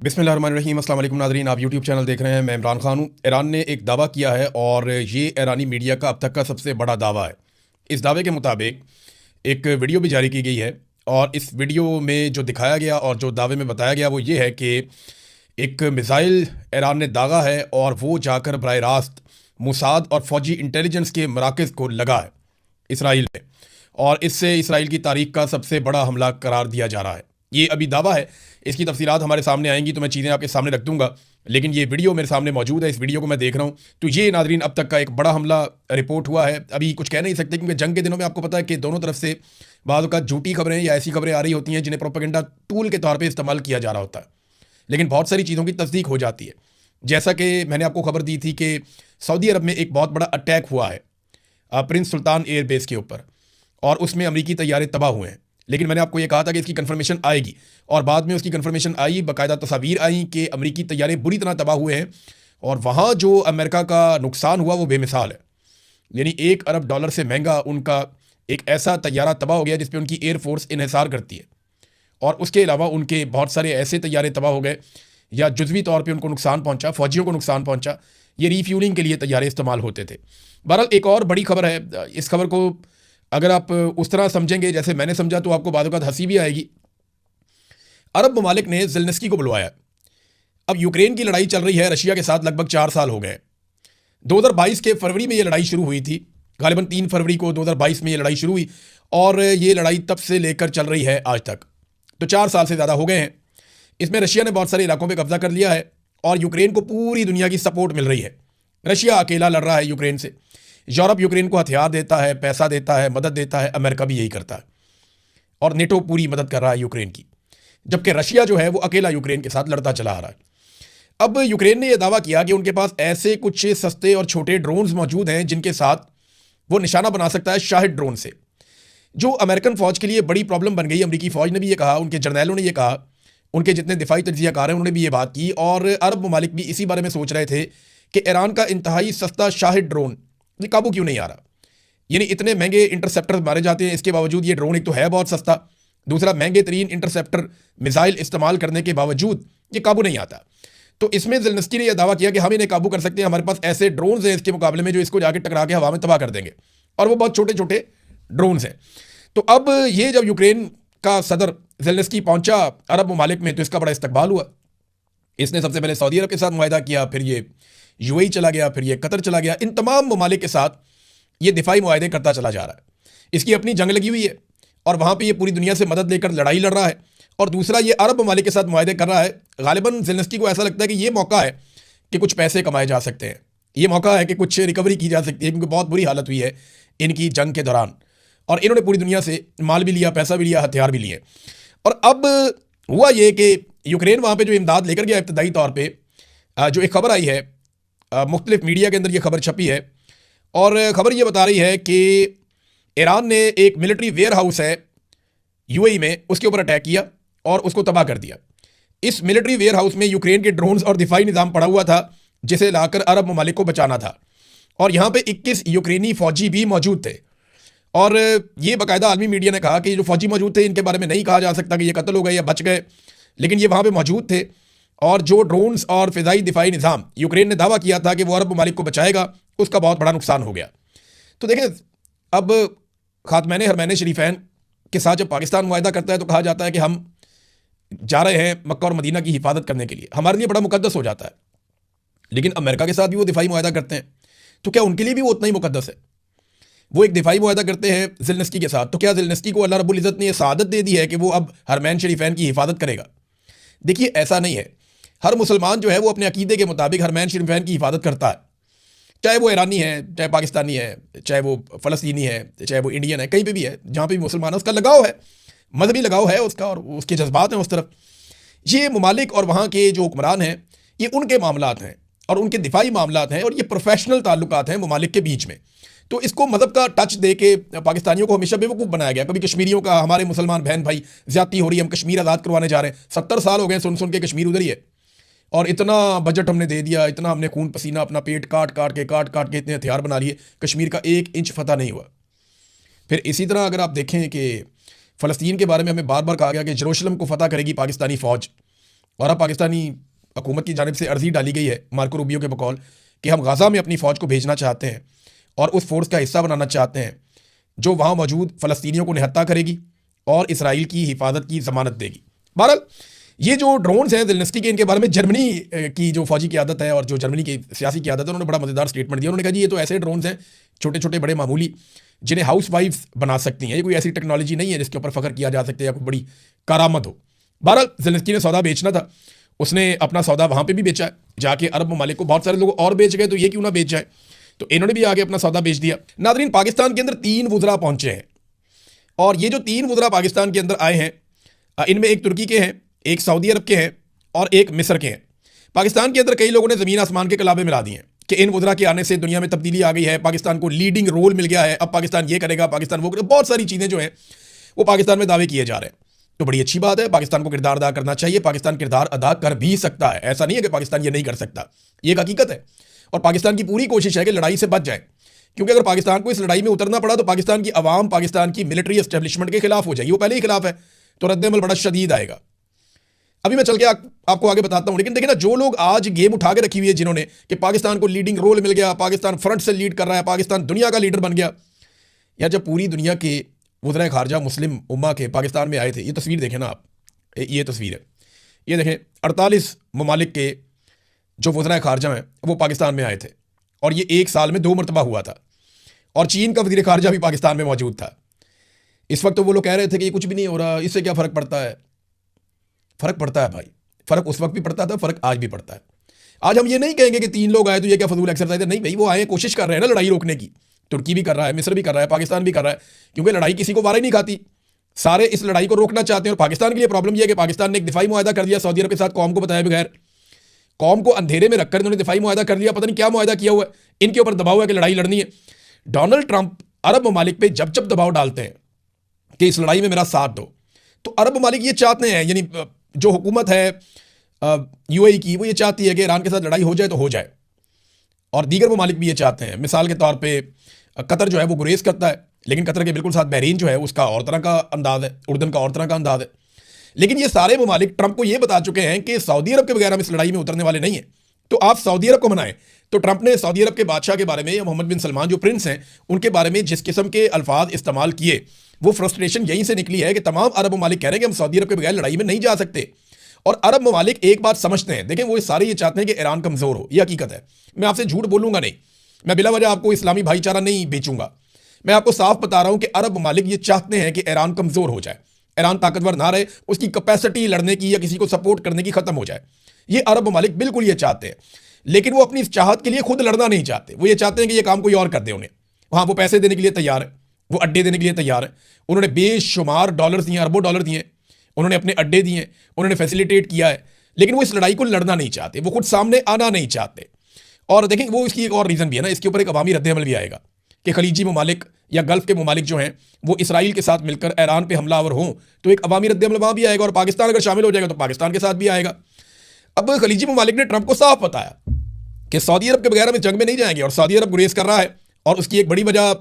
बिस्मिल्लाहिर्रहमानिर्रहीम। अस्सलाम वालेकुम नाज़रीन, आप यूट्यूब चैनल देख रहे हैं। मैं इमरान खान हूँ। ईरान ने एक दावा किया है और ये ईरानी मीडिया का अब तक का सबसे बड़ा दावा है। इस दावे के मुताबिक एक वीडियो भी जारी की गई है और इस वीडियो में जो दिखाया गया और जो दावे में बताया गया वो ये है कि एक मिसाइल ईरान ने दागा है और वो जाकर बराह रास्त मोसाद और फ़ौजी इंटेलिजेंस के मराकज़ को लगा है इसराइल में, और इससे इसराइल की तारीख का सबसे बड़ा हमला करार दिया जा रहा है। ये अभी दावा है, इसकी तफसीलात हमारे सामने आएंगी तो मैं चीज़ें आपके सामने रख दूंगा, लेकिन ये वीडियो मेरे सामने मौजूद है। इस वीडियो को मैं देख रहा हूँ तो ये नाजरीन अब तक का एक बड़ा हमला रिपोर्ट हुआ है। अभी कुछ कह नहीं सकते क्योंकि जंग के दिनों में आपको पता है कि दोनों तरफ से बाद का झूठी खबरें या ऐसी खबरें आ रही होती हैं जिन्हें प्रोपेगेंडा टूल के तौर पर इस्तेमाल किया जा रहा होता है, लेकिन बहुत सारी चीज़ों की तस्दीक हो जाती है। जैसा कि मैंने आपको खबर दी थी कि सऊदी अरब में एक बहुत बड़ा अटैक हुआ है प्रिंस सुल्तान एयरबेस के ऊपर और उसमें अमरीकी तैयारे तबाह हुए हैं, लेकिन मैंने आपको ये कहा था कि इसकी कंफर्मेशन आएगी और बाद में उसकी कंफर्मेशन आई। बाकायदा तस्वीर आई कि अमरीकी तैयारे बुरी तरह तबाह हुए हैं और वहाँ जो अमेरिका का नुकसान हुआ वो बेमिसाल है। यानी $1 अरब से महंगा उनका एक ऐसा तैयारा तबाह हो गया जिस पर उनकी एयरफोर्स इन्हिसार करती है, और उसके अलावा उनके बहुत सारे ऐसे तैयारे तबाह हो गए या जुज़वी तौर पे उनको नुकसान पहुंचा, फ़ौजियों को नुकसान पहुंचा। ये रीफ्यूलिंग के लिए तैयारे इस्तेमाल होते थे। बहरहाल एक और बड़ी खबर है, इस खबर को अगर आप उस तरह समझेंगे जैसे मैंने समझा तो आपको बाद हंसी भी आएगी। अरब ममालिक ने ज़ेलेंस्की को बुलवाया। अब यूक्रेन की लड़ाई चल रही है रशिया के साथ लगभग 4 साल हो गए। 2022 के फरवरी में ये लड़ाई शुरू हुई थी, गालिबन 3 फरवरी को 2022 में ये लड़ाई शुरू हुई और ये लड़ाई तब से लेकर चल रही है आज तक, तो 4 साल से ज़्यादा हो गए हैं। इसमें रशिया ने बहुत सारे इलाकों पे कब्जा कर लिया है और यूक्रेन को पूरी दुनिया की सपोर्ट मिल रही है। रशिया अकेला लड़ रहा है यूक्रेन से, यूरोप यूक्रेन को हथियार देता है, पैसा देता है, मदद देता है, अमेरिका भी यही करता है और नेटो पूरी मदद कर रहा है यूक्रेन की, जबकि रशिया जो है वो अकेला यूक्रेन के साथ लड़ता चला आ रहा है। अब यूक्रेन ने यह दावा किया कि उनके पास ऐसे कुछ सस्ते और छोटे ड्रोन्स मौजूद हैं जिनके साथ वो निशाना बना सकता है शाहिद ड्रोन से, जो अमेरिकन फ़ौज के लिए बड़ी प्रॉब्लम बन गई। अमरीकी फ़ौज ने भी ये कहा, उनके जर्नैलों ने ये कहा, उनके जितने दिफाई तज्ज़ियाकार हैं उन्होंने भी ये बात की, और अरब ममालिक भी इसी बारे में सोच रहे थे कि ईरान का इंतहाई सस्ता शाहिद ड्रोन ये काबू क्यों नहीं आ रहा। यानी इतने महंगे इंटरसेप्टर मारे जाते हैं, इसके बावजूद ये ड्रोन एक तो है बहुत सस्ता, दूसरा महंगे तरीन इंटरसेप्टर मिसाइल इस्तेमाल करने के बावजूद ये काबू नहीं आता। तो इसमें ज़ेलेंस्की ने यह दावा किया कि हम इन्हें काबू कर सकते हैं, हमारे पास ऐसे ड्रोन्स हैं इसके मुकाबले में जो इसको जाके टकरा के हवा में तबाह कर देंगे, और वो बहुत छोटे छोटे ड्रोन्स हैं। तो अब ये जब यूक्रेन का सदर ज़ेलेंस्की पहुंचा अरब ममालिक में तो इसका बड़ा इस्तकबाल हुआ। इसने सबसे पहले सऊदी अरब के साथ मुआहदा किया, फिर ये यूएई चला गया, फिर ये कतर चला गया। इन तमाम ममालिक के साथ ये दिफाई मुआहदे करता चला जा रहा है। इसकी अपनी जंग लगी हुई है और वहाँ पे ये पूरी दुनिया से मदद लेकर लड़ाई लड़ रहा है, और दूसरा ये अरब ममालिक के साथ मुआहदे कर रहा है। गालिबन ज़ेलेंस्की को ऐसा लगता है कि ये मौका है कि कुछ पैसे कमाए जा सकते हैं, ये मौका है कि कुछ रिकवरी की जा सकती है, क्योंकि बहुत बुरी हालत हुई है इनकी जंग के दौरान और इन्होंने पूरी दुनिया से माल भी लिया, पैसा भी लिया, हथियार भी लिए। और अब हुआ ये कि यूक्रेन वहाँ पे जो इमदाद लेकर गया इब्तदाई तौर पे, जो एक खबर आई है मुख्तलिफ मीडिया के अंदर ये खबर छपी है, और ख़बर ये बता रही है कि ईरान ने एक मिलिट्री वेयर हाउस है यूएई में, उसके ऊपर अटैक किया और उसको तबाह कर दिया। इस मिलिट्री वेयर हाउस में यूक्रेन के ड्रोन्स और दिफाई निज़ाम पड़ा हुआ था जिसे लाकर अरब ममालिक को बचाना था, और यहाँ पे 21 यूक्रेनी फ़ौजी भी मौजूद थे। और ये बाकायदा आलमी मीडिया ने कहा कि जो फ़ौजी मौजूद थे इनके बारे में नहीं कहा जा सकता कि ये कत्ल हो गए या बच गए, लेकिन ये वहाँ पे मौजूद थे। और जो ड्रोन्स और फ़िज़ाई दिफाई निज़ाम यूक्रेन ने दावा किया था कि वो अरब ममालिक को बचाएगा, उसका बहुत बड़ा नुकसान हो गया। तो देखें, अब ख़ातमैन हरमैन शरीफैन के साथ जब पाकिस्तान मुआहदा करता है तो कहा जाता है कि हम जा रहे हैं मक्का और मदीना की हिफाजत करने के लिए, हमारे लिए बड़ा मुकद्दस हो जाता है। लेकिन अमेरिका के साथ भी वो दिफाई मुआहदा करते हैं, तो क्या उनके लिए भी वो उतना ही मुकद्दस है? वो एक दिफाई मुआहदा करते हैं ज़ेलेंस्की के साथ, तो क्या ज़ेलेंस्की को अल्लाह रब्बुल इज़्ज़त ने यह सआदत दे दी है कि वो अब हरमैन शरीफैन की हिफाजत करेगा? देखिए, ऐसा नहीं है। हर मुसलमान जो है वो अपने अकीदे के मुताबिक हरमैन शरीफैन की हिफाजत करता है, चाहे वो ईरानी है, चाहे पाकिस्तानी है, चाहे वो फ़लस्तीनी है, चाहे वो इंडियन है, कहीं पे भी है, जहाँ पे भी मुसलमान है, उसका लगाव है, मजहबी लगाव है उसका, और उसके जज्बात हैं उस तरफ। ये ममालिक और वहाँ के जो हुक्मरान हैं, ये उनके मामलात हैं और उनके दिफाई मामलात हैं, और ये प्रोफेशनल ताल्लुकात हैं ममालिक के बीच में। तो इसको मज़हब का टच दे के पाकिस्तानियों को हमेशा बेवकूफ़ बनाया गया। कभी कश्मीरियों का, हमारे मुसलमान बहन भाई ज़्यादती हो रही है, हम कश्मीर आज़ाद करवाने जा रहे हैं, 70 साल हो गए सुन सुन के कश्मीर उधर ही है, और इतना बजट हमने दे दिया, इतना हमने खून पसीना अपना पेट काट काट के इतने हथियार बना लिए, कश्मीर का 1 इंच फतह नहीं हुआ। फिर इसी तरह अगर आप देखें कि फ़लस्तीन के बारे में हमें बार बार कहा गया कि जेरूशलम को फतह करेगी पाकिस्तानी फ़ौज, और अब पाकिस्तानी हुकूमत की जानिब से अर्जी डाली गई है मार्को रूबियो के बकौल कि हम गाज़ा में अपनी फ़ौज को भेजना चाहते हैं और उस फोर्स का हिस्सा बनाना चाहते हैं जो वहाँ मौजूद फ़लस्तीनियों को निहत्ता करेगी और इसराइल की हिफाजत की ज़मानत देगी। बहरहाल ये जो ड्रोन्स हैं ज़ेलेंस्की के, इनके बारे में जर्मनी की जो फौजी क़यादत है और जो जर्मनी की सियासी क़यादत है उन्होंने बड़ा मज़ेदार स्टेटमेंट दिया। उन्होंने कहा जी ये तो ऐसे ड्रोन्स हैं छोटे छोटे बड़े मामूली जिन्हें हाउस वाइफ्स बना सकती हैं, ये कोई ऐसी टेक्नोलॉजी नहीं है जिसके ऊपर फ़ख्र किया जा सकता या कोई बड़ी करामत हो। बहरहाल ज़ेलेंस्की ने सौदा बेचना था, उसने अपना सौदा वहाँ पे भी बेचा है जाके अरब ममालिक को। बहुत सारे लोग और बेच गए तो ये क्यों ना बेच जाए, तो इन्होंने भी आगे अपना सौदा बेच दिया। नादरीन, पाकिस्तान के अंदर 3 वुज़रा पहुंचे हैं और ये जो 3 वुज़रा पाकिस्तान के अंदर आए हैं इनमें एक तुर्की के हैं, एक सऊदी अरब के हैं और एक मिस्र के हैं। पाकिस्तान के अंदर कई लोगों ने ज़मीन आसमान के कलाबे मिला दिए हैं कि इन वुज़रा के आने से दुनिया में तब्दीली आ गई है, पाकिस्तान को लीडिंग रोल मिल गया है, अब पाकिस्तान ये करेगा, पाकिस्तान वो करेगा। बहुत सारी चीज़ें जो हैं वो पाकिस्तान में दावे किए जा रहे हैं। तो बड़ी अच्छी बात है, पाकिस्तान को किरदार अदा करना चाहिए। पाकिस्तान किरदार अदा कर भी सकता है, ऐसा नहीं है कि पाकिस्तान ये नहीं कर सकता, ये एक हकीकत है। और पाकिस्तान की पूरी कोशिश है कि लड़ाई से बच जाए, क्योंकि अगर पाकिस्तान को इस लड़ाई में उतरना पड़ा तो पाकिस्तान की आवाम पाकिस्तान की मिलिट्री एस्टेब्लिशमेंट के खिलाफ हो जाएगी। वो पहले ही खिलाफ है, तो रद्द-ए-अमल बड़ा शदीद आएगा। अभी मैं चल के आपको आगे बताता हूं। लेकिन देखिए ना, जो लोग आज गेम उठा के रखी हुई है जिन्होंने कि पाकिस्तान को लीडिंग रोल मिल गया, पाकिस्तान फ्रंट से लीड कर रहा है, पाकिस्तान दुनिया का लीडर बन गया। यार जब पूरी दुनिया के वज़राए ख़ारजा मुस्लिम उम्मा के पाकिस्तान में आए थे, ये तस्वीर देखें ना आप, ये तस्वीर है, ये देखें 48 ममालिक के जो वज़राए ख़ारजा हैं वो पाकिस्तान में आए थे और ये एक साल में 2 मरतबा हुआ था। और चीन का वज़ीर ख़ारजा भी पाकिस्तान में मौजूद था। इस वक्त तो वो लोग कह रहे थे कि ये कुछ भी नहीं हो रहा, इससे क्या फ़र्क पड़ता है। फ़र्क पड़ता है भाई, फ़र्क उस वक्त भी पड़ता था, फ़र्क आज भी पड़ता है। आज हम ये नहीं कहेंगे कि 3 लोग आए तो ये क्या फजूल एक्सरसाइज है, नहीं भाई, वो आए कोशिश कर रहे हैं ना लड़ाई रोकने की। तुर्की भी कर रहा है, मिस्र भी कर रहा है, पाकिस्तान भी कर रहा है, क्योंकि लड़ाई किसी को वारा ही नहीं खाती। सारे इस लड़ाई को रोकना चाहते हैं। और पाकिस्तान के लिए प्रॉब्लम यह है कि पाकिस्तान ने एक दिफाई मुआहदा कर दिया सऊदी अरब के साथ, कौम को बताए बगैर, कौम को अंधेरे में रखकर इन्होंने दिफाई मुआहदा कर लिया। पता नहीं क्या मुआहदा किया हुआ है, इनके ऊपर दबाव है कि लड़ाई लड़नी है। डोनाल्ड ट्रंप अरब ममालिक पे जब जब दबाव डालते हैं कि इस लड़ाई में मेरा साथ दो, तो अरब ममालिक ये चाहते हैं, यानी जो हुकूमत है यूएई की, वो ये चाहती है कि ईरान के साथ लड़ाई हो जाए तो हो जाए। और दीगर ममालिक भी ये चाहते हैं। मिसाल के तौर पे कतर जो है वो गुरेज करता है, लेकिन कतर के बिल्कुल साथ बहरीन जो है उसका और तरह का अंदाज है, उर्दन का और तरह का अंदाज है। लेकिन ये सारे ममालिक ट्रंप को ये बता चुके हैं कि सऊदी अरब के बगैर हम इस लड़ाई में उतरने वाले नहीं है, तो आप सऊदी अरब को मनाएं। तो ट्रंप ने सऊदी अरब के बादशाह के बारे में, या मोहम्मद बिन सलमान जो प्रिंस हैं, उनके बारे में जिस किस्म के अल्फाज इस्तेमाल किए, वो फ्रस्ट्रेशन यहीं से निकली है कि तमाम अरब ममालिक कह रहे हैं कि हम सऊदी अरब के बगैर लड़ाई में नहीं जा सकते। और अरब ममालिक एक बात समझते हैं, देखें वो सारे ये चाहते हैं कि ईरान कमज़ोर हो, ये हकीकत है। मैं आपसे झूठ बोलूंगा नहीं, मैं बिला वजह आपको इस्लामी भाईचारा नहीं बेचूंगा। मैं आपको साफ बता रहा हूं कि अरब ममालिक ये चाहते हैं कि ईरान कमज़ोर हो जाए, ईरान ताकतवर ना रहे, उसकी कैपेसिटी लड़ने की या किसी को सपोर्ट करने की खत्म हो जाए। ये अरब ममालिक बिल्कुल ये चाहते हैं, लेकिन वो अपनी चाहत के लिए खुद लड़ना नहीं चाहते। वो ये चाहते हैं कि ये काम कोई और कर दे उन्हें। वहाँ वो पैसे देने के लिए तैयार है, वो अड्डे देने के लिए तैयार है। उन्होंने बेशुमार डॉलर दिए, अरबों डॉलर दिए, उन्होंने अपने अड्डे दिए, उन्होंने फैसिलिटेट किया है, लेकिन वो इस लड़ाई को लड़ना नहीं चाहते, वो खुद सामने आना नहीं चाहते। और देखें वो इसकी एक और रीज़न भी है ना, इसके ऊपर एक अवामी रद्द-ए-अमल भी आएगा कि खलीजी ममालिक या गल्फ़ के ममालिक जो हैं वो इसराइल के साथ मिलकर ईरान पे हमलावर हों, तो एक अवामी रद्द-ए-अमल वहाँ भी आएगा। और पाकिस्तान अगर शामिल हो जाएगा तो पाकिस्तान के साथ भी आएगा। अब खलीजी ममालिक ने ट्रंप को साफ बताया कि सऊदी अरब के बगैर हम इस जंग में नहीं जाएंगे, और सऊदी अरब गुरेज कर रहा है। और उसकी एक बड़ी वजह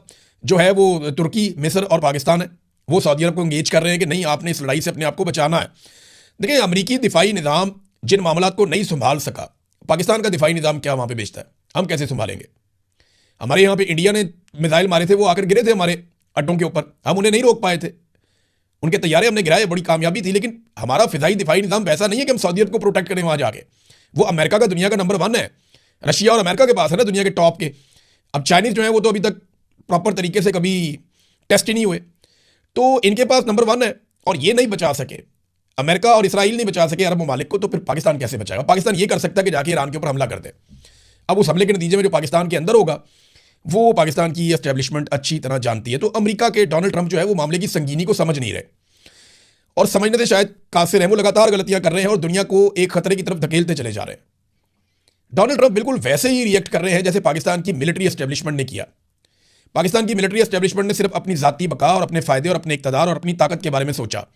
जो है वो तुर्की, मिस्र और पाकिस्तान है। वो सऊदी अरब को इंगेज कर रहे हैं कि नहीं, आपने इस लड़ाई से अपने आप को बचाना है। देखिए, अमरीकी दिफाई निज़ाम जिन मामलात को नहीं संभाल सका, पाकिस्तान का दिफाई निज़ाम क्या वहाँ पे बेचता है, हम कैसे संभालेंगे। हमारे यहाँ पे इंडिया ने मिसाइल मारे थे, वो आकर गिरे थे हमारे अड्डों के ऊपर, हम उन्हें नहीं रोक पाए थे, उनके तैयारे हमने गिराए, बड़ी कामयाबी थी। लेकिन हमारा फ़िज़ाई दिफाई निज़ाम वैसा नहीं है कि हम सऊदी अरब को प्रोटेक्ट करें वहाँ जाके। वो अमेरिका का दुनिया का नंबर 1 है, रशिया और अमेरिका के पास है ना दुनिया के टॉप के। अब चाइनीज़ जो है वो तो अभी तक प्रॉपर तरीके से कभी टेस्ट ही नहीं हुए, तो इनके पास नंबर 1 है। और ये नहीं बचा सके, अमेरिका और इसराइल नहीं बचा सके अरब ममालिक को, तो फिर पाकिस्तान कैसे बचाएगा। पाकिस्तान ये कर सकता है कि जाके ईरान के ऊपर हमला कर दे। अब उस हमले के नतीजे में जो पाकिस्तान के अंदर होगा वो पाकिस्तान की एस्टेब्लिशमेंट अच्छी तरह जानती है। तो अमेरिका के डोनाल्ड ट्रंप जो है वो मामले की संगीनी को समझ नहीं रहे, और समझने से शायद कासिर हैं, वो लगातार गलतियां कर रहे हैं और दुनिया को एक खतरे की तरफ धकेलते चले जा रहे हैं। डोनाल्ड ट्रंप बिल्कुल वैसे ही रिएक्ट कर रहे हैं जैसे पाकिस्तान की मिलिट्री एस्टेब्लिशमेंट ने किया। पाकिस्तान की मिलिट्री एस्टेब्लिशमेंट ने सिर्फ अपनी ज़ाती बका और अपने फ़ायदे और अपने इक़्तिदार और अपनी ताकत के बारे में सोचा,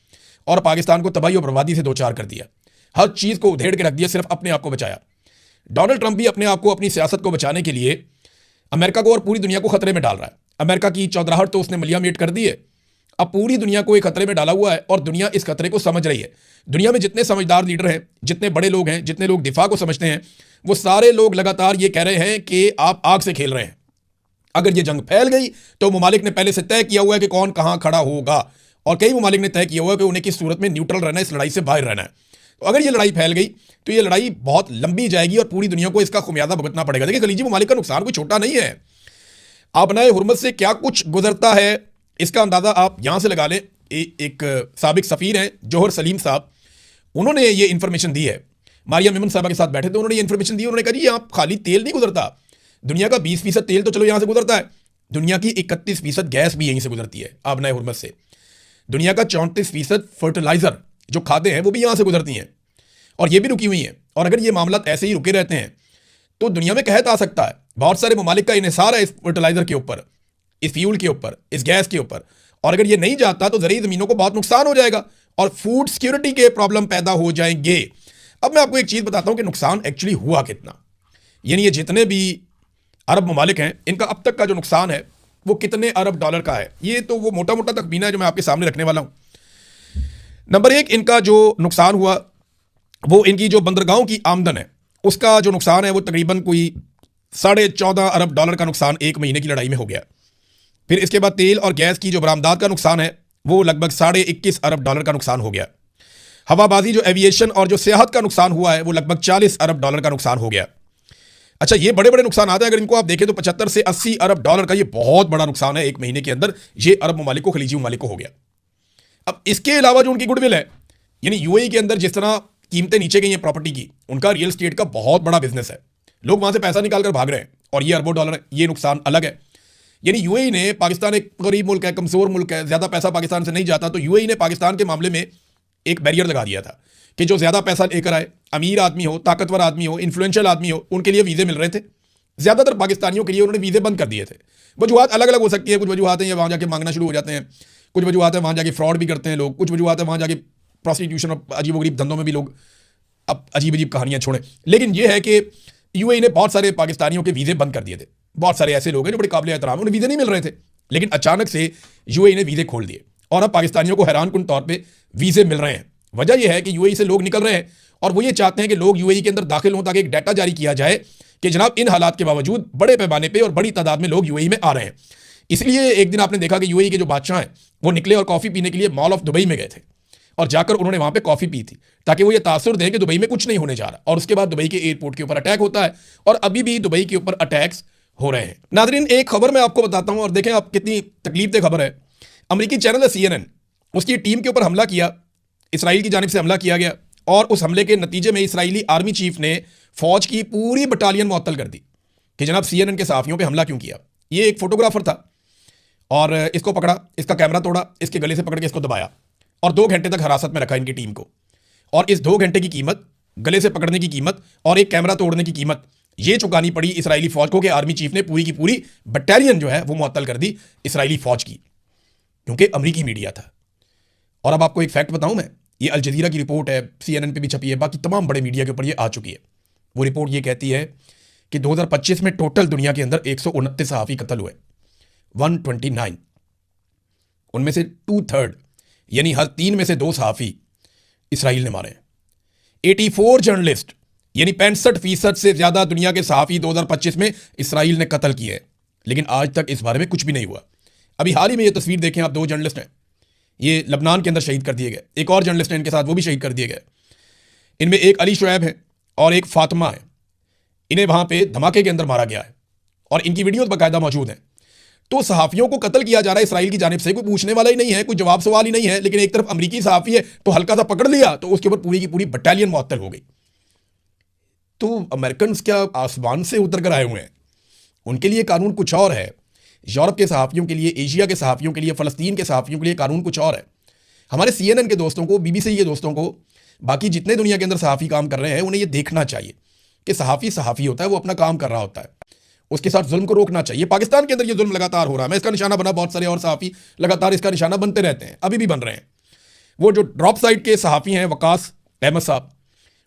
और पाकिस्तान को तबाही और बर्बादी से दो चार कर दिया। हर चीज़ को उधेड़ के रख दिया, सिर्फ अपने आप को बचाया। डोनाल्ड ट्रंप भी अपने आप को, अपनी सियासत को बचाने के लिए अमेरिका को और पूरी दुनिया को खतरे में डाल रहा है। अमेरिका की चौधराहट तो उसने मलिया मेट कर दी है, अब पूरी दुनिया को एक खतरे में डाला हुआ है और दुनिया इस खतरे को समझ रही है। दुनिया में जितने समझदार लीडर हैं, जितने बड़े लोग हैं, जितने लोग दिफा को समझते हैं, वो सारे लोग लगातार ये कह रहे हैं कि आप आग से खेल रहे हैं। अगर ये जंग फैल गई तो ममालिक ने पहले से तय किया हुआ है कि कौन कहां खड़ा होगा, और कई ममालिक ने तय किया हुआ है कि उन्हें किस सूरत में न्यूट्रल रहना है, इस लड़ाई से बाहर रहना है। तो अगर ये लड़ाई फैल गई तो ये लड़ाई बहुत लंबी जाएगी और पूरी दुनिया को इसका खुमियाजा भुगतना पड़ेगा। देखिए, खलीजी ममालिक का नुकसान कोई छोटा नहीं है। आपनाए हुर्मत से क्या कुछ गुजरता है इसका अंदाजा आप यहां से लगा लें। एक साबिक सफीर हैं जौहर सलीम साहब, उन्होंने ये इंफॉर्मेशन दी है। मारिया मेमन साहबा के साथ बैठे थे, उन्होंने ये इंफॉर्मेशन दी। उन्होंने कहा जी यहाँ खाली तेल नहीं गुजरता, दुनिया का 20% तेल तो चलो यहां से गुजरता है, दुनिया की 31% गैस भी यहीं से गुजरती है आपनाए हुर्मत से। दुनिया का 34% फर्टिलाइजर जो खाते हैं वो भी यहां से गुजरती हैं, और ये भी रुकी हुई हैं। और अगर ये मामला ऐसे ही रुके रहते हैं तो दुनिया में कहत आ सकता है। बहुत सारे ममालिक का इन्हिसार है इस फर्टिलाइजर के ऊपर, इस फ्यूल के ऊपर, इस गैस के ऊपर, और अगर ये नहीं जाता तो ज़रूरी ज़मीनों को बहुत नुकसान हो जाएगा और फूड सिक्योरिटी के प्रॉब्लम पैदा हो जाएंगे। अब मैं आपको एक चीज़ बताता हूं कि नुकसान एक्चुअली हुआ कितना, यानी ये जितने भी अरब ममालिक हैं इनका अब तक का जो नुकसान है वो कितने अरब डॉलर का है। ये तो वो मोटा मोटा तखमीना है जो मैं आपके सामने रखने वाला हूं। नंबर 1, इनका जो नुकसान हुआ वो इनकी जो बंदरगाहों की आमदन है उसका जो नुकसान है वो तकरीबन कोई 14.5 अरब डॉलर का नुकसान 1 महीने की लड़ाई में हो गया। फिर इसके बाद तेल और गैस की जो बरामदात का नुकसान है वो लगभग 21.5 अरब डॉलर का नुकसान हो गया। हवाबाजी जो एविएशन और जो सियाहत का नुकसान हुआ है वो लगभग 40 अरब डॉलर का नुकसान हो गया। अच्छा, ये बड़े बड़े नुकसान आते हैं, अगर इनको आप देखें तो 75 से 80 अरब डॉलर का ये बहुत बड़ा नुकसान है 1 महीने के अंदर, ये अरब ममालिक को, खलीजी ममालिक को हो गया। अब इसके अलावा जो उनकी गुडविल है, यानी यूएई के अंदर जिस तरह कीमतें नीचे गई हैं प्रॉपर्टी की, उनका रियल स्टेट का बहुत बड़ा बिजनेस है, लोग वहां से पैसा निकाल कर भाग रहे हैं और ये अरबों डॉलर है, ये नुकसान अलग है। यानी यूएई ने, पाकिस्तान एक गरीब मुल्क है, कमजोर मुल्क है, ज्यादा पैसा पाकिस्तान से नहीं जाता, तो यूएई ने पाकिस्तान के मामले में एक बैरियर लगा दिया था कि जो ज्यादा पैसा लेकर आए, अमीर आदमी हो, ताकतवर आदमी हो, इन्फ्लुएंशियल आदमी हो, उनके लिए वीजे मिल रहे थे। ज्यादातर पाकिस्तानियों के लिए उन्होंने वीजे बंद कर दिए थे। वजूहत अलग अलग हो सकती है, कुछ वजूहत हैं वहां जाके मांगना शुरू हो जाते हैं, कुछ वजूहत है वहां जाके फ्रॉड भी करते हैं लोग, कुछ वजूहत है वहां जाके प्रोस्टिट्यूशन और अजीबोगरीब धंधों में भी लोग अब अजीब अजीब कहानियां छोड़ें। लेकिन यह है कि यूएई ने बहुत सारे पाकिस्तानियों के वीजे बंद कर दिए थे। बहुत सारे ऐसे लोग हैं जो बड़े काबिल एहतराम, उन्हें वीजे नहीं मिल रहे थे, लेकिन अचानक से यूएई ने वीजे खोल दिए और अब पाकिस्तानियों को हैरानकुन तौर पर वीजे मिल रहे हैं। वजह यह है कि यूएई से लोग निकल रहे हैं और वो ये चाहते हैं कि लोग यूएई के अंदर दाखिल हों ताकि एक डाटा जारी किया जाए कि जनाब इन हालात के बावजूद बड़े पैमाने पे और बड़ी तादाद में लोग यूएई में आ रहे हैं। इसलिए एक दिन आपने देखा कि यूएई के जो बादशाह हैं वो निकले और कॉफ़ी पीने के लिए मॉल ऑफ दुबई में गए थे और जाकर उन्होंने वहां पे कॉफ़ी पी थी ताकि वो ये तासुर दें कि दुबई में कुछ नहीं होने जा रहा। और उसके बाद दुबई के एयरपोर्ट के ऊपर अटैक होता है और अभी भी दुबई के ऊपर अटैक्स हो रहे हैं। नादरीन, एक खबर मैं आपको बताता हूं और देखें आप कितनी तकलीफ खबर है। अमेरिकी चैनल है CNN, उसकी टीम के ऊपर हमला किया, इसराइल की जानिब से हमला किया गया और उस हमले के नतीजे में इसराइली आर्मी चीफ ने फौज की पूरी बटालियन मुअत्तल कर दी कि जनाब CNN के सहाफ़ियों पे हमला क्यों किया। ये एक फोटोग्राफर था और इसको पकड़ा, इसका कैमरा तोड़ा, इसके गले से पकड़ के इसको दबाया और 2 घंटे तक हिरासत में रखा इनकी टीम को। और इस 2 घंटे की कीमत, गले से पकड़ने की कीमत और एक कैमरा तोड़ने की कीमत, ये चुकानी पड़ी इसराइली फौज को कि आर्मी चीफ ने पूरी की पूरी बटालियन जो है वो मुअत्तल कर दी इसराइली फौज की, क्योंकि अमरीकी मीडिया था। और अब आपको एक फैक्ट बताऊं मैं, ये अल जजीरा की रिपोर्ट है, CNN पे भी छपी है, बाकी तमाम बड़े मीडिया के ऊपर ये आ चुकी है। वो रिपोर्ट ये कहती है कि 2025 में टोटल दुनिया के अंदर 129 सहाफ़ी कत्ल हुए, 129, उनमें से 2/3 यानी हर 3 में से 2 सहाफ़ी इसराइल ने मारे हैं। 84 जर्नलिस्ट यानी 65% से ज्यादा दुनिया के सहाफ़ी 2025 में इसराइल ने कत्ल किए हैं, लेकिन आज तक इस बारे में कुछ भी नहीं हुआ। अभी हाल ही में ये तस्वीर देखें आप, 2 जर्नलिस्ट हैं, ये लबनान के अंदर शहीद कर दिए गए, एक और जर्नलिस्ट है इनके साथ, वो भी शहीद कर दिए गए। इनमें एक अली शुएब है और एक फातिमा है, इन्हें वहां पे धमाके के अंदर मारा गया है और इनकी वीडियोस बाकायदा मौजूद हैं। तो सहाफ़ियों को कत्ल किया जा रहा है इसराइल की जानिब से, कोई पूछने वाला ही नहीं है, कोई जवाब सवाल ही नहीं है। लेकिन एक तरफ अमरीकी सहाफ़ी है तो हल्का सा पकड़ लिया तो उसके ऊपर पूरी की पूरी बटालियन मुअत्तल हो गई। तो अमेरिकन क्या आसमान से उतर कर आए हुए हैं? उनके लिए कानून कुछ और है, यूरोप के सहाफ़ियों के लिए, एशिया के सहाफ़ियों के लिए, फ़लस्तीन के सहाफ़ियों के लिए कानून कुछ और है। हमारे CNN के दोस्तों को, BBC के दोस्तों को, बाकी जितने दुनिया के अंदर सहाफ़ी काम कर रहे हैं, उन्हें यह देखना चाहिए कि सहाफ़ी सहाफ़ी होता है, वो अपना काम कर रहा होता है, उसके साथ जुल्म को रोकना चाहिए। पाकिस्तान के अंदर ये जुल्म लगातार हो रहा है, मैं इसका निशाना बना, बहुत सारे और सहाफ़ी लगातार इसका निशाना बनते रहते हैं, अभी भी बन रहे हैं। वो जो ड्रॉप साइड के सहाफ़ी हैं वकास अहमद साहब,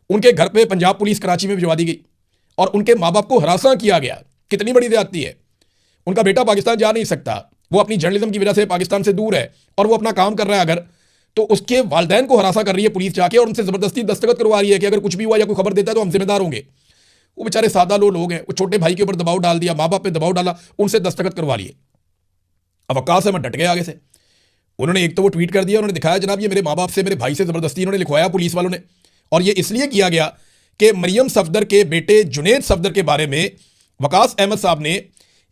उनके घर पे पंजाब पुलिस कराची में भिजवा दी गई और उनके माँ बाप को हरासा किया गया। कितनी बड़ी ज़्यादती है। उनका बेटा पाकिस्तान जा नहीं सकता, वो अपनी जर्नलिज्म की वजह से पाकिस्तान से दूर है और वो अपना काम कर रहा है अगर, तो उसके वालिदैन को हरासा कर रही है पुलिस जाके और उनसे जबरदस्ती दस्तखत करवा रही है कि अगर कुछ भी हुआ या कोई खबर देता है तो हम जिम्मेदार होंगे। वो बेचारे सादा लोग हैं, वो छोटे भाई के ऊपर दबाव डाल दिया, माँ बाप पे दबाव डाला, उनसे दस्तखत करवा लिए। अब वकास अहमद डट गए आगे से। उन्होंने एक तो वो ट्वीट कर दिया, उन्होंने दिखाया जनाब ये मेरे माँ बाप से, मेरे भाई से जबरदस्ती इन्होंने लिखवाया पुलिस वालों ने। और ये इसलिए किया गया कि मरियम सफदर के बेटे जुनैद सफदर के बारे में वकास अहमद साहब ने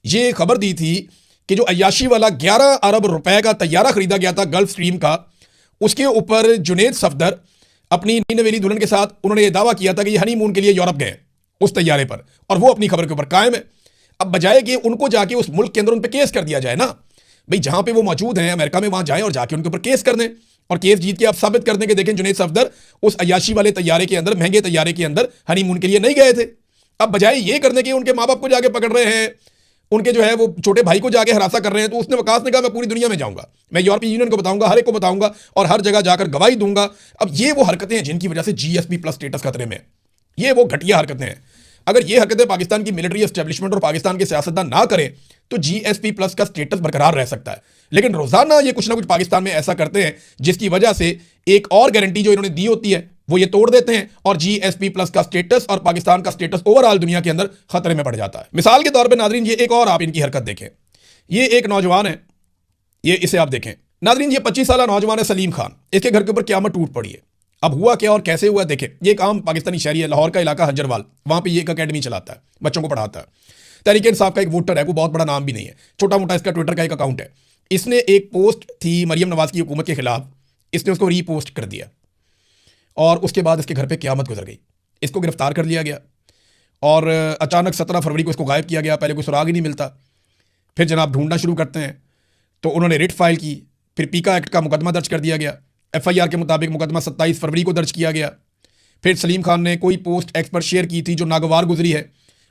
ये खबर दी थी कि जो अय्याशी वाला 11 अरब रुपए का तैयारा खरीदा गया था गल्फ स्ट्रीम का, उसके ऊपर जुनैद सफदर अपनी नवेली दुल्हन के साथ उन्होंने ये दावा किया था कि ये हनीमून के लिए यूरोप गए उस तैयारे पर, और वो अपनी खबर के ऊपर कायम है। अब बजाय कि उनको जाके उस मुल्क के अंदर उन पर केस कर दिया जाए ना, भाई जहां पे वो मौजूद हैं अमेरिका में, वहां जाएं और जाके उनके ऊपर केस कर दें और केस जीत के आप साबित कर दें कि देखें जुनैद सफदर उस अय्याशी वाले तैयारे के अंदर, महंगे तैयारे के अंदर हनीमून के लिए नहीं गए थे। अब बजाय ये करने के उनके माँ बाप को जाके पकड़ रहे हैं, उनके जो है वो छोटे भाई को जाके हरासा कर रहे हैं। तो उसने वकास ने कहा मैं पूरी दुनिया में जाऊंगा, मैं यूरोपीय यूनियन को बताऊंगा, हर एक को बताऊंगा और हर जगह जाकर गवाही दूंगा। अब ये वो हरकतें हैं जिनकी वजह से जीएसपी प्लस स्टेटस खतरे में है। ये वो घटिया हरकतें हैं। अगर ये हरकतें पाकिस्तान की मिलिट्री एस्टेब्लिशमेंट और पाकिस्तान के सियासतदान ना करें तो जीएसपी प्लस का स्टेटस बरकरार रह सकता है। लेकिन रोजाना ये कुछ ना कुछ पाकिस्तान में ऐसा करते हैं जिसकी वजह से एक और गारंटी जो इन्होंने दी होती है वो ये तोड़ देते हैं और जीएसपी प्लस का स्टेटस और पाकिस्तान का स्टेटस ओवरऑल दुनिया के अंदर खतरे में पड़ जाता है। मिसाल के तौर पर नाजरीन ये एक और आप इनकी हरकत देखें। ये एक नौजवान है, ये इसे आप देखें नाजरीन, ये 25 साल नौजवान है सलीम खान। इसके घर के ऊपर क़यामत टूट पड़ी है। अब हुआ क्या और कैसे हुआ देखें। ये एक आम पाकिस्तानी शहरी है, लाहौर का इलाका हजरवाल, वहां पे ये एक अकेडमी चलाता है, बच्चों को पढ़ाता है। तहरीक इंसाफ का एक वोटर है, वो बहुत बड़ा नाम भी नहीं है, छोटा मोटा इसका ट्विटर का एक अकाउंट है। इसने एक पोस्ट थी मरियम नवाज की हुकूमत के खिलाफ, इसने उसको रीपोस्ट कर दिया और उसके बाद इसके घर पे क़यामत गुजर गई। इसको गिरफ्तार कर लिया गया और अचानक 17 फरवरी को इसको गायब किया गया। पहले कोई सुराग ही नहीं मिलता, फिर जनाब ढूंढना शुरू करते हैं तो उन्होंने रिट फाइल की, फिर पीका एक्ट का मुकदमा दर्ज कर दिया गया। एफआईआर के मुताबिक मुकदमा 27 फरवरी को दर्ज किया गया। फिर सलीम खान ने कोई पोस्ट एक्स पर शेयर की थी जो नागवार गुजरी है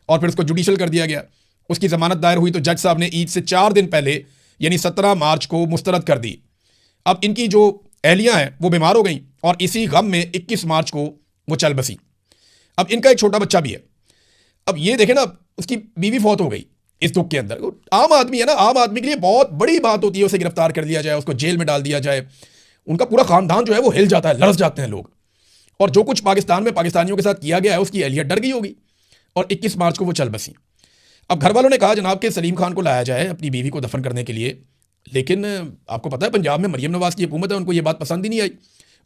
और फिर उसको जुडिशल कर दिया गया। उसकी जमानत दायर हुई तो जज साहब ने ईद से 4 दिन पहले यानी 17 मार्च को मुस्तरद कर दी। अब इनकी जो अहलियाँ हैं वो बीमार हो गई और इसी गम में 21 मार्च को वो चल बसी। अब इनका एक छोटा बच्चा भी है। अब ये देखें ना, उसकी बीवी फौत हो गई इस दुख के अंदर। आम आदमी है ना, आम आदमी के लिए बहुत बड़ी बात होती है उसे गिरफ्तार कर लिया जाए, उसको जेल में डाल दिया जाए। उनका पूरा खानदान जो है वो हिल जाता है, लरस जाते हैं लोग। और जो कुछ पाकिस्तान में पाकिस्तानियों के साथ किया गया है उसकी अहलियत डर गई होगी और 21 मार्च को वो चल बसी। अब घर वालों ने कहा जनाब कि सलीम खान को लाया जाए अपनी बीवी को दफन करने के लिए, लेकिन आपको पता है पंजाब में मरियम नवाज की हुकूमत है, उनको ये बात पसंद ही नहीं आई।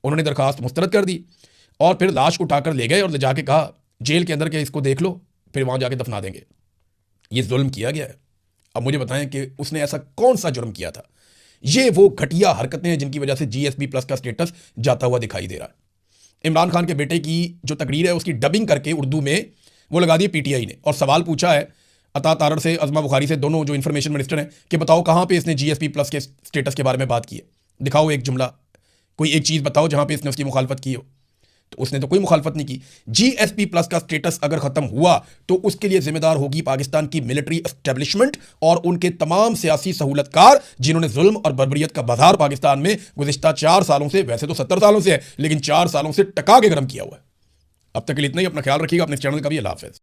उन्होंने दरखास्त मुस्तरद कर दी और फिर लाश को उठाकर ले गए और ले जाके कहा जेल के अंदर के इसको देख लो, फिर वहाँ जाके दफना देंगे। ये जुल्म किया गया है। अब मुझे बताएं कि उसने ऐसा कौन सा जुर्म किया था। ये वो घटिया हरकतें हैं जिनकी वजह से जीएसपी प्लस का स्टेटस जाता हुआ दिखाई दे रहा है। इमरान खान के बेटे की जो तकरीर है उसकी डबिंग करके उर्दू में वो लगा दी पीटीआई ने और सवाल पूछा है अता तारड़ से, अज़मा बुखारी से, दोनों जो इन्फॉर्मेशन मिनिस्टर हैं, कि बताओ कहाँ पे इसने जीएसपी प्लस के स्टेटस के बारे में बात की है, दिखाओ एक जुमला, कोई एक चीज़ बताओ जहाँ पे इसने उसकी मुखालफत की हो। तो उसने तो कोई मुखालफत नहीं की। जीएसपी प्लस का स्टेटस अगर ख़त्म हुआ तो उसके लिए जिम्मेदार होगी पाकिस्तान की मिलिट्री एस्टेब्लिशमेंट और उनके तमाम सियासी सहूलतकार जिन्होंने जुल्म और बर्बरियत का बाजार पाकिस्तान में गुज़िश्ता 4 सालों से, वैसे तो 70 सालों से है लेकिन 4 सालों से टका के गर्म किया हुआ है। अब तक के लिए इतना ही। अपना ख्याल रखिएगा, अपने चैनल का भी। अल्लाह हाफ़िज़।